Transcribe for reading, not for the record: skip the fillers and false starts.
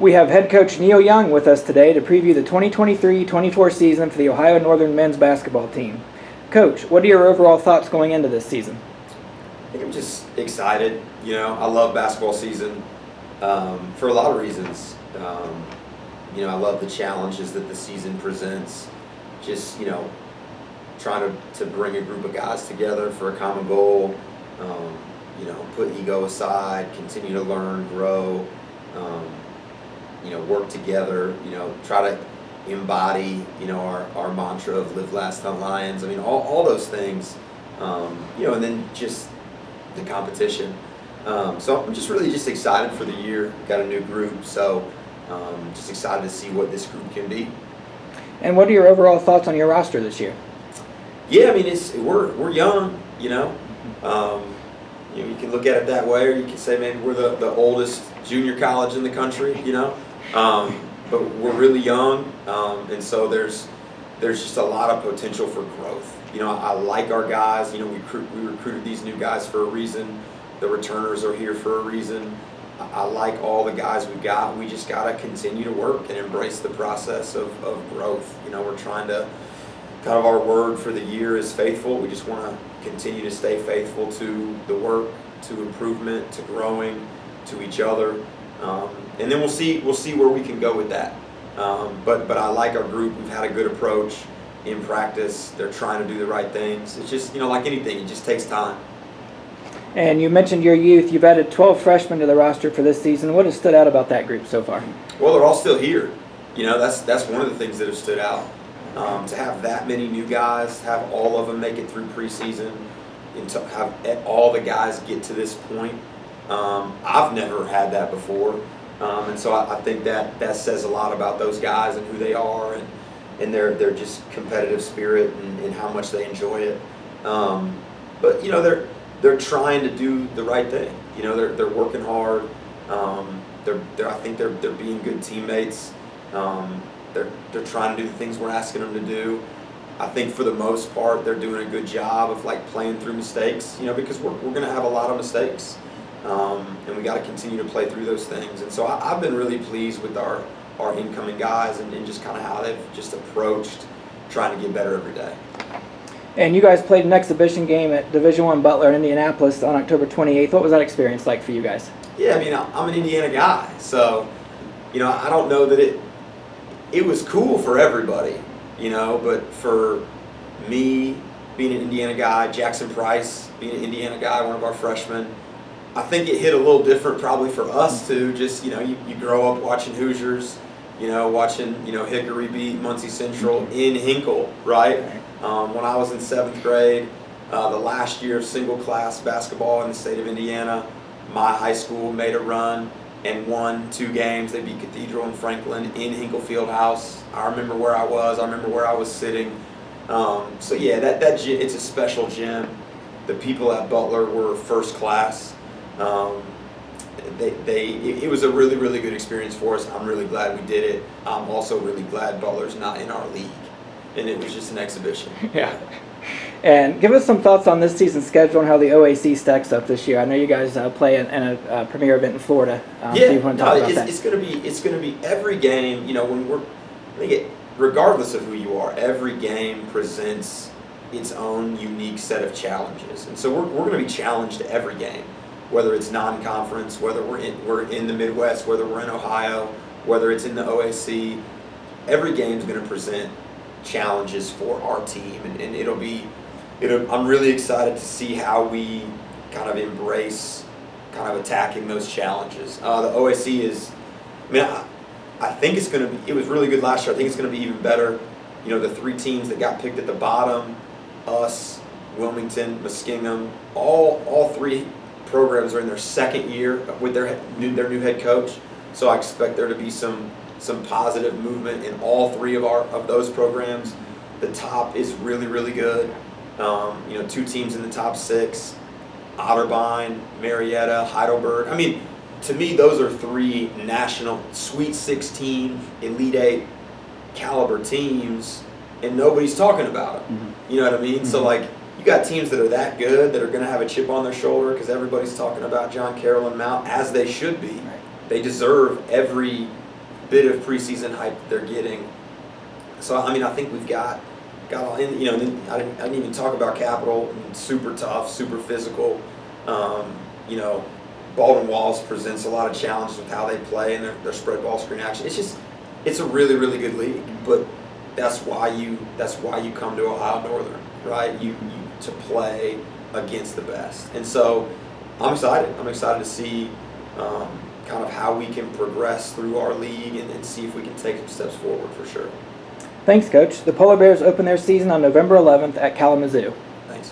We have head coach Neal Young with us today to preview the 2023-24 season for the Ohio Northern men's basketball team. Coach, what are your overall thoughts going into this season? I think I'm just excited. I love basketball season for a lot of reasons. I love the challenges that the season presents. Just, trying to bring a group of guys together for a common goal. Put ego aside, continue to learn, grow. Work together, try to embody, our mantra of live, last, hunt, lions. I mean, all those things, and then just the competition. So I'm just really excited for the year. Got a new group, so just excited to see what this group can be. And what are your overall thoughts on your roster this year? Yeah, I mean, we're young, you can look at it that way, or you can say maybe we're the oldest junior college in the country, but we're really young, and so there's just a lot of potential for growth. I like our guys. We recruited these new guys for a reason. The returners are here for a reason. I like all the guys we've got. We just got to continue to work and embrace the process of growth. We're trying to, kind of our word for the year is faithful. We just want to continue to stay faithful to the work, to improvement, to growing, to each other. And then we'll see where we can go with that. But I like our group. We've had a good approach in practice. They're trying to do the right things. It's just, like anything, it just takes time. And you mentioned your youth. You've added 12 freshmen to the roster for this season. What has stood out about that group so far? Well, they're all still here. That's one of the things that have stood out. To have that many new guys, have all of them make it through preseason, and to have all the guys get to this point. I've never had that before. And so I think that says a lot about those guys and who they are and their just competitive spirit and how much they enjoy it. But they're trying to do the right thing. They're working hard. I think they're being good teammates. They're trying to do the things we're asking them to do. I think for the most part they're doing a good job of playing through mistakes. Because we're going to have a lot of mistakes. And we got to continue to play through those things. And so I've been really pleased with our incoming guys and just kind of how they've just approached trying to get better every day. And you guys played an exhibition game at Division I Butler in Indianapolis on October 28th. What was that experience like for you guys? Yeah, I mean, I'm an Indiana guy, so I don't know that it was cool for everybody, but for me being an Indiana guy, Jackson Price being an Indiana guy, one of our freshmen, I think it hit a little different probably for us too. Just you grow up watching Hoosiers, watching Hickory beat Muncie Central in Hinkle, right? When I was in 7th grade, the last year of single class basketball in the state of Indiana, my high school made a run and won 2 games. They beat Cathedral and Franklin in Hinkle Fieldhouse. I remember where I was. I remember where I was sitting. So yeah, that gym, it's a special gym. The people at Butler were first class. It was a really, really good experience for us. I'm really glad we did it. I'm also really glad Butler's not in our league, and it was just an exhibition. Yeah. And give us some thoughts on this season's schedule and how the OAC stacks up this year. I know you guys play in a premier event in Florida. So you want to talk about that? It's going to be every game. Regardless of who you are, every game presents its own unique set of challenges, and so we're going to be challenged every game. Whether it's non-conference, whether we're in the Midwest, whether we're in Ohio, whether it's in the OAC, every game is going to present challenges for our team, and I'm really excited to see how we kind of embrace kind of attacking those challenges. The OAC is, I think it's going to be. It was really good last year. I think it's going to be even better. The 3 teams that got picked at the bottom, us, Wilmington, Muskingum, all 3 programs are in their 2nd year with their new head coach, so I expect there to be some positive movement in all 3 of those programs. The top is really, really good. 2 teams in the top 6: Otterbein, Marietta, Heidelberg. To me, those are 3 national Sweet 16, Elite 8 caliber teams, and nobody's talking about them. Mm-hmm. You know what I mean? Mm-hmm. So you got teams that are that good that are going to have a chip on their shoulder because everybody's talking about John Carroll and Mount, as they should be. Right. They deserve every bit of preseason hype that they're getting. So I mean, I think we've got all in. You know, and then I didn't even talk about Capital. Super tough, super physical. You know, Baldwin Wallace presents a lot of challenges with how they play and their spread ball screen action. It's a really, really good league. But that's why you come to Ohio Northern, right? You to play against the best. And so I'm excited. I'm excited to see kind of how we can progress through our league and see if we can take some steps forward for sure. Thanks, Coach. The Polar Bears open their season on November 11th at Kalamazoo. Thanks.